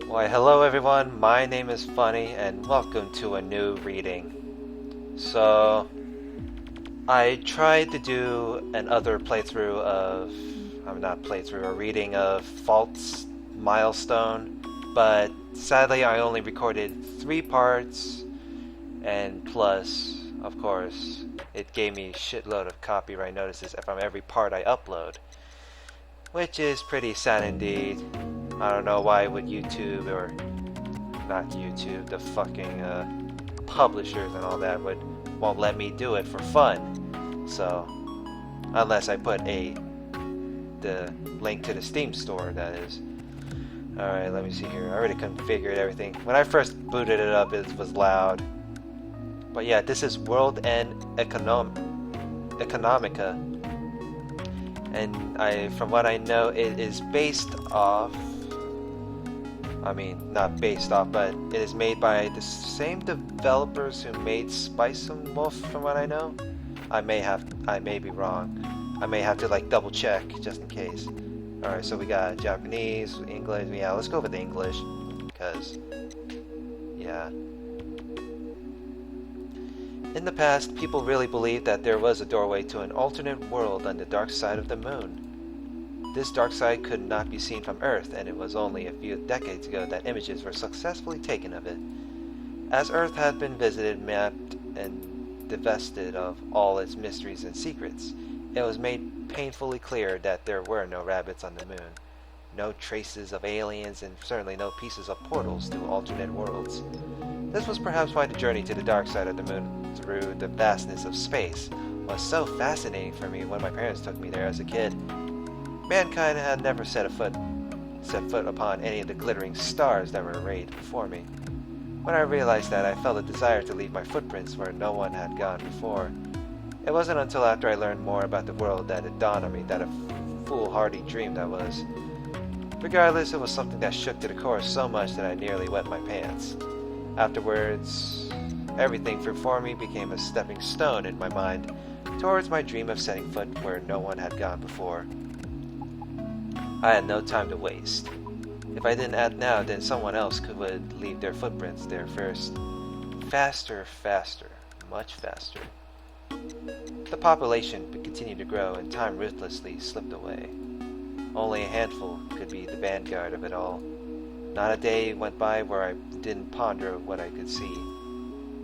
Why, hello everyone, my name is Funny, and welcome to a new reading. So, I tried to do another playthrough of, I'm not playthrough, a reading of Fault's Milestone, but sadly I only recorded 3 parts, and plus, of course, it gave me a shitload of copyright notices from every part I upload, which is pretty sad indeed. I don't know why would YouTube or not YouTube, the fucking publishers and all that won't let me do it for fun. So unless I put the link to the Steam store, that is. Alright, let me see here. I already configured everything. When I first booted it up, it was loud. But yeah, this is World End Economica. And from what I know, it is based off, not based off, but it is made by the same developers who made Spice and Wolf, from what I know. I may be wrong. I may have to double check just in case. Alright, so we got Japanese, English. Yeah, let's go with the English, because, yeah. In the past, people really believed that there was a doorway to an alternate world on the dark side of the moon. This dark side could not be seen from Earth, and it was only a few decades ago that images were successfully taken of it. As Earth had been visited, mapped, and divested of all its mysteries and secrets, it was made painfully clear that there were no rabbits on the moon, no traces of aliens, and certainly no pieces of portals to alternate worlds. This was perhaps why the journey to the dark side of the moon through the vastness of space was so fascinating for me when my parents took me there as a kid. Mankind had never set foot upon any of the glittering stars that were arrayed before me. When I realized that, I felt a desire to leave my footprints where no one had gone before. It wasn't until after I learned more about the world that it dawned on me that a foolhardy dream that was. Regardless, it was something that shook to the core so much that I nearly wet my pants. Afterwards, everything before me became a stepping stone in my mind towards my dream of setting foot where no one had gone before. I had no time to waste. If I didn't act now, then someone else would leave their footprints there first. Faster, much faster. The population would continue to grow, and time ruthlessly slipped away. Only a handful could be the vanguard of it all. Not a day went by where I didn't ponder what I could see.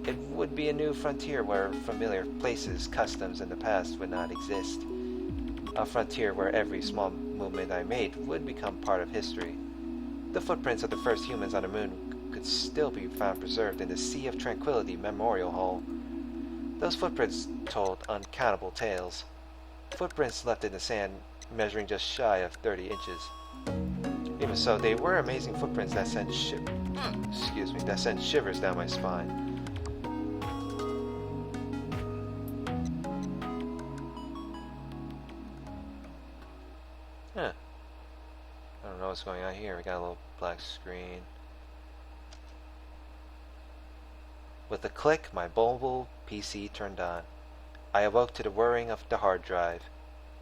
It would be a new frontier where familiar places, customs, and the past would not exist. A frontier where every small movement I made would become part of history. The footprints of the first humans on the moon could still be found preserved in the Sea of Tranquility Memorial Hall. Those footprints told uncountable tales. Footprints left in the sand measuring just shy of 30 inches. Even so, they were amazing footprints that sent shivers down my spine. Huh. I don't know what's going on here. We got a little black screen. With a click, my mobile PC turned on. I awoke to the whirring of the hard drive.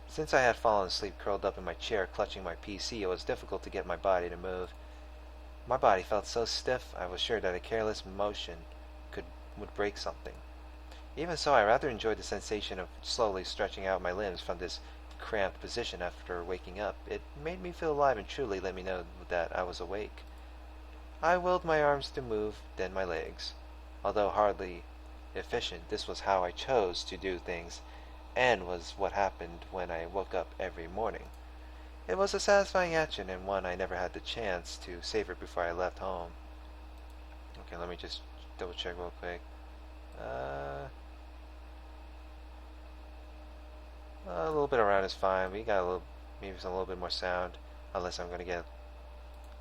Since I had fallen asleep curled up in my chair clutching my PC, it was difficult to get my body to move. My body felt so stiff, I was sure that a careless motion would break something. Even so, I rather enjoyed the sensation of slowly stretching out my limbs from this cramped position after waking up. It made me feel alive and truly let me know that I was awake. I willed my arms to move, then my legs. Although hardly efficient, this was how I chose to do things, and was what happened when I woke up every morning. It was a satisfying action, and one I never had the chance to savor before I left home. Okay, let me just double check real quick. A little bit around is fine. We got maybe a little bit more sound, unless I'm gonna get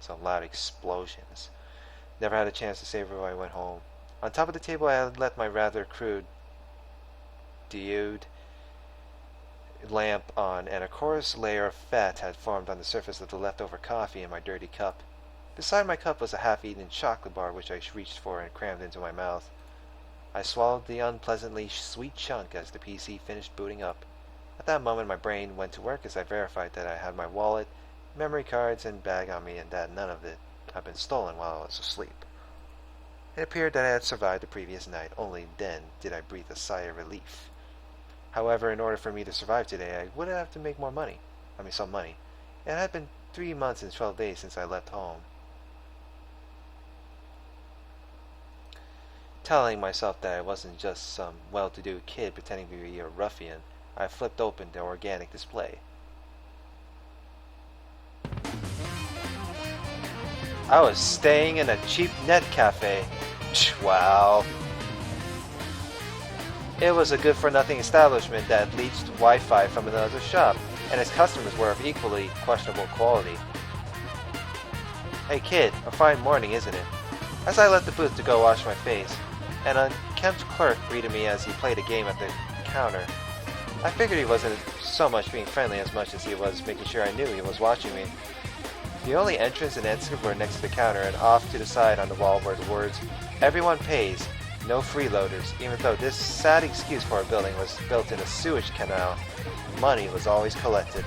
some loud explosions. Never had a chance to savor when I went home. On top of the table, I had let my rather crude diode lamp on, and a coarse layer of fat had formed on the surface of the leftover coffee in my dirty cup. Beside my cup was a half-eaten chocolate bar which I reached for and crammed into my mouth. I swallowed the unpleasantly sweet chunk as the PC finished booting up. At that moment my brain went to work as I verified that I had my wallet memory cards, and bag on me, and that none of it had been stolen while I was asleep. It appeared that I had survived the previous night. Only then did I breathe a sigh of relief. However, in order for me to survive today, I would have to make more money. Some money. It had been 3 months and 12 days since I left home. Telling myself that I wasn't just some well-to-do kid pretending to be a ruffian, I flipped open the organic display. I was staying in a cheap net cafe. Wow. It was a good-for-nothing establishment that leached Wi-Fi from another shop, and its customers were of equally questionable quality. Hey kid, a fine morning, isn't it? As I left the booth to go wash my face, an unkempt clerk greeted me as he played a game at the counter. I figured he wasn't so much being friendly as much as he was making sure I knew he was watching me. The only entrance and exit were next to the counter, and off to the side on the wall were the words, "Everyone pays, no freeloaders." Even though this sad excuse for a building was built in a sewage canal, money was always collected.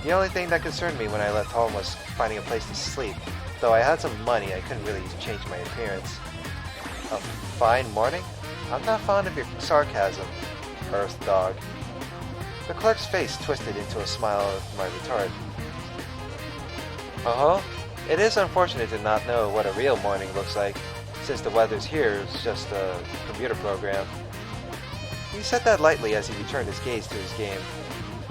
The only thing that concerned me when I left home was finding a place to sleep. Though I had some money, I couldn't really change my appearance. A fine morning? I'm not fond of your sarcasm, Earth Dog. The clerk's face twisted into a smile of my retort. Uh-huh. It is unfortunate to not know what a real morning looks like, since the weather's here is just a computer program. He said that lightly as he returned his gaze to his game.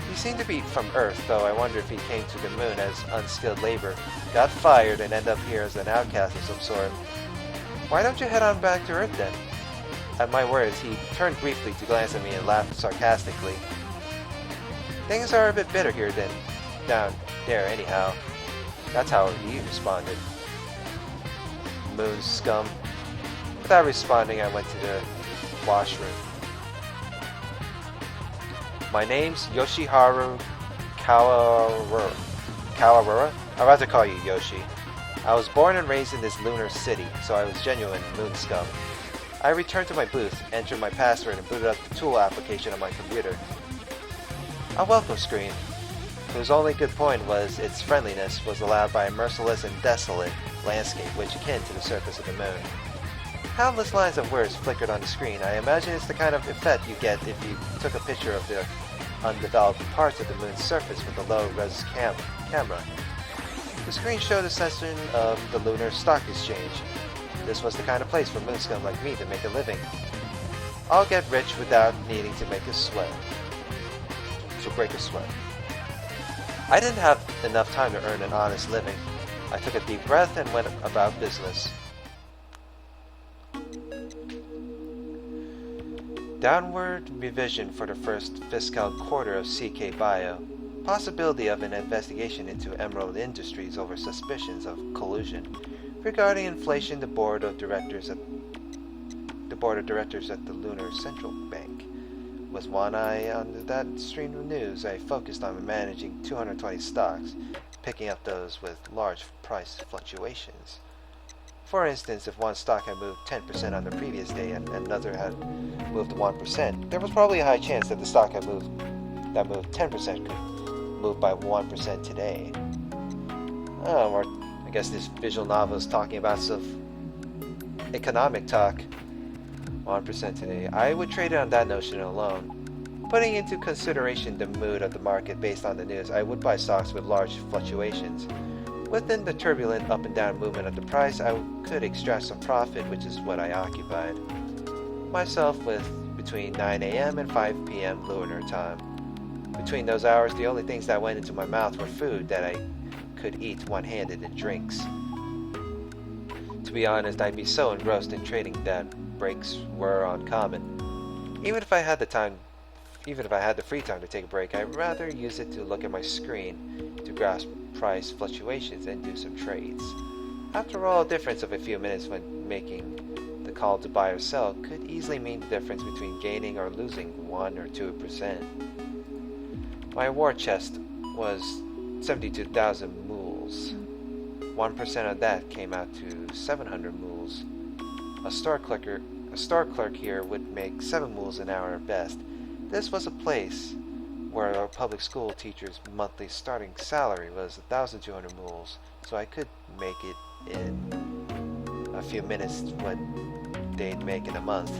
He seemed to be from Earth, though I wonder if he came to the moon as unskilled labor, got fired, and ended up here as an outcast of some sort. Why don't you head on back to Earth then? At my words, he turned briefly to glance at me and laughed sarcastically. Things are a bit better here than down there anyhow. That's how he responded. Moon scum. Without responding, I went to the washroom. My name's Yoshiharu Kawamura? I'd rather call you Yoshi. I was born and raised in this lunar city, so I was genuine moon scum. I returned to my booth, entered my password, and booted up the tool application on my computer. A welcome screen, whose only good point was its friendliness, was allowed by a merciless and desolate landscape which akin to the surface of the moon. Countless lines of words flickered on the screen. I imagine it's the kind of effect you get if you took a picture of the undeveloped parts of the moon's surface with a low-res camera. The screen showed a section of the Lunar Stock Exchange. This was the kind of place for moon scum like me to make a living. I'll get rich without needing to break a sweat. I didn't have enough time to earn an honest living. I took a deep breath and went about business. Downward revision for the first fiscal quarter of CK Bio. Possibility of an investigation into Emerald Industries over suspicions of collusion. Regarding inflation, the board of directors at the Lunar Central Bank. With one eye on that stream of news, I focused on managing 220 stocks, picking up those with large price fluctuations. For instance, if one stock had moved 10% on the previous day and another had moved 1%, there was probably a high chance that the stock that moved 10% could move by 1% today. Or I guess this visual novel is talking about some economic talk. 1% today. I would trade it on that notion alone. Putting into consideration the mood of the market based on the news, I would buy stocks with large fluctuations. Within the turbulent up and down movement of the price, I could extract some profit, which is what I occupied myself with between 9 a.m. and 5 p.m. lunar time. Between those hours, the only things that went into my mouth were food that I could eat one-handed and drinks. To be honest, I'd be so engrossed in trading that breaks were uncommon. Even if I had the free time to take a break, I'd rather use it to look at my screen to grasp price fluctuations and do some trades. After all, a difference of a few minutes when making the call to buy or sell could easily mean the difference between gaining or losing 1 or 2%. My war chest was 72,000 mules. 1% of that came out to 700 mules. A store clerk here would make 7 mules an hour at best. This was a place where our public school teacher's monthly starting salary was 1,200 mules, so I could make it in a few minutes what they'd make in a month.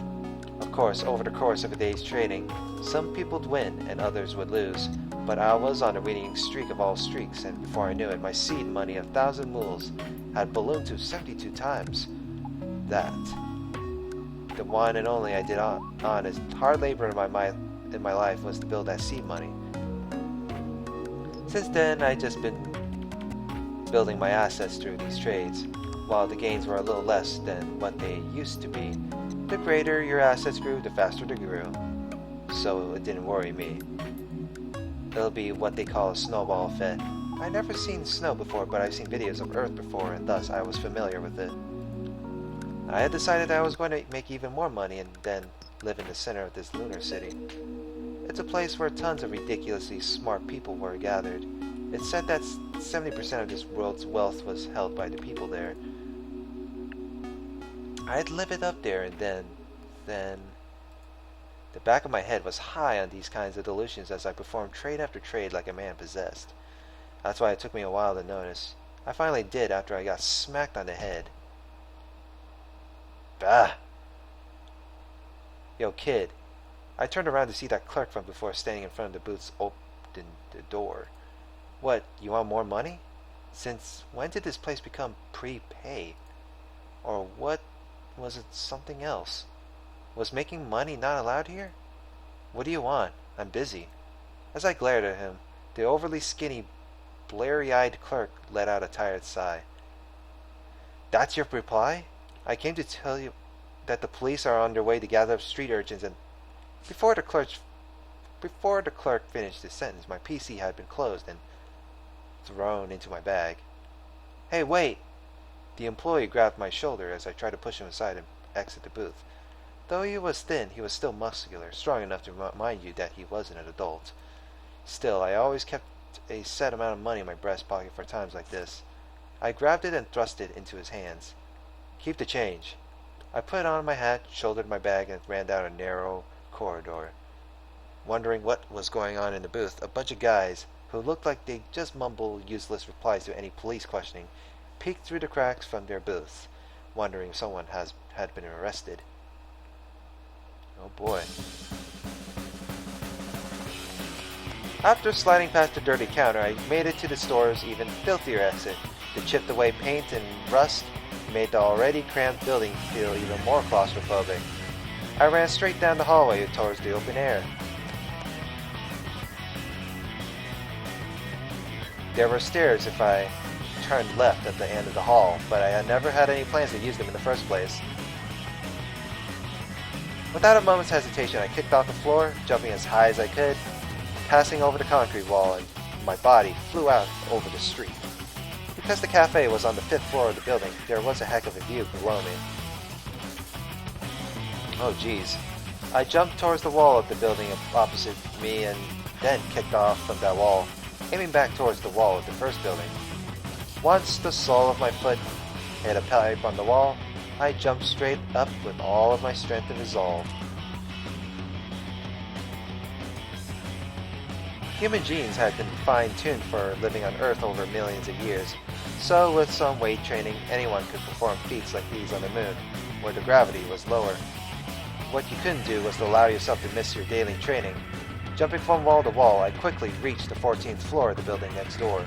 Of course, over the course of a day's trading, some people'd win and others would lose, but I was on a winning streak of all streaks, and before I knew it, my seed money of 1,000 mules had ballooned to 72 times that. The one and only I did on as hard labor in my life was to build that seed money. Since then, I've just been building my assets through these trades. While the gains were a little less than what they used to be, the greater your assets grew, the faster they grew. So it didn't worry me. It'll be what they call a snowball effect. I'd never seen snow before, but I've seen videos of Earth before, and thus I was familiar with it. I had decided I was going to make even more money and then live in the center of this lunar city. It's a place where tons of ridiculously smart people were gathered. It's said that 70% of this world's wealth was held by the people there. I'd live it up there, and then... The back of my head was high on these kinds of delusions as I performed trade after trade like a man possessed. That's why it took me a while to notice. I finally did after I got smacked on the head. Bah! Yo, kid. I turned around to see that clerk from before standing in front of the booth's opened the door. What, you want more money? Since when did this place become prepay? Or what, was it something else? Was making money not allowed here? What do you want? I'm busy. As I glared at him, the overly skinny, blary-eyed clerk let out a tired sigh. That's your reply? I came to tell you that the police are on their way to gather up street urchins and... Before the clerk finished his sentence, my PC had been closed and thrown into my bag. Hey, wait! The employee grabbed my shoulder as I tried to push him aside and exit the booth. Though he was thin, he was still muscular, strong enough to remind you that he wasn't an adult. Still, I always kept a set amount of money in my breast pocket for times like this. I grabbed it and thrust it into his hands. Keep the change. I put on my hat, shouldered my bag, and ran down a narrow corridor. Wondering what was going on in the booth, a bunch of guys, who looked like they just mumbled useless replies to any police questioning, peeked through the cracks from their booths, wondering if someone had been arrested. Oh boy. After sliding past the dirty counter, I made it to the store's even filthier exit. The chipped away paint and rust made the already cramped building feel even more claustrophobic. I ran straight down the hallway towards the open air. There were stairs if I turned left at the end of the hall, but I had never had any plans to use them in the first place. Without a moment's hesitation, I kicked off the floor, jumping as high as I could, passing over the concrete wall, and my body flew out over the street. Because the cafe was on the 5th floor of the building, there was a heck of a view below me. Oh geez. I jumped towards the wall of the building opposite me and then kicked off from that wall, aiming back towards the wall of the first building. Once the sole of my foot hit a pipe on the wall, I jumped straight up with all of my strength and resolve. Human genes had been fine-tuned for living on Earth over millions of years, so with some weight training, anyone could perform feats like these on the moon, where the gravity was lower. What you couldn't do was to allow yourself to miss your daily training. Jumping from wall to wall, I quickly reached the 14th floor of the building next door.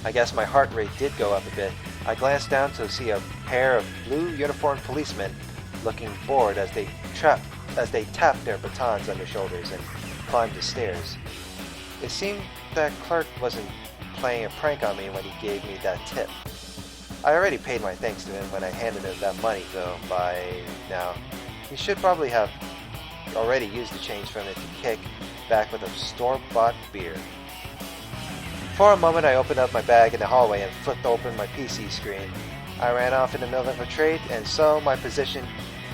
I guess my heart rate did go up a bit. I glanced down to see a pair of blue uniformed policemen looking bored as they tapped their batons on their shoulders and climbed the stairs. It seemed that clerk wasn't playing a prank on me when he gave me that tip. I already paid my thanks to him when I handed him that money, though by now he should probably have already used the change from it to kick back with a store-bought beer. For a moment I opened up my bag in the hallway and flipped open my PC screen. I ran off in the middle of a trade, and so my position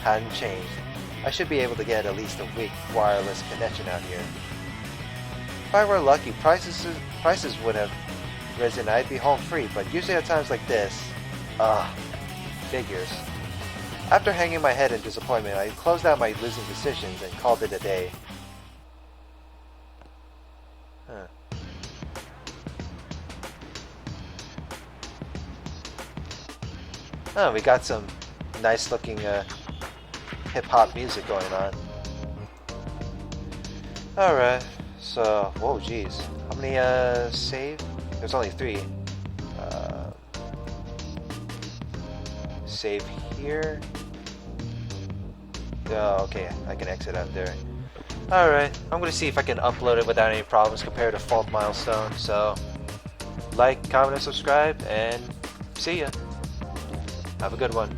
hadn't changed. I should be able to get at least a weak wireless connection out here. If I were lucky, prices would have risen. I'd be home free, but usually at times like this, figures. After hanging my head in disappointment, I closed out my losing decisions and called it a day. Huh. Oh, we got some nice looking hip-hop music going on. Alright, so, whoa geez. How many save? There's only 3. Save here. Oh, okay, I can exit out there. Alright, I'm gonna see if I can upload it without any problems compared to Fault Milestone. So, like, comment, and subscribe, and see ya. Have a good one.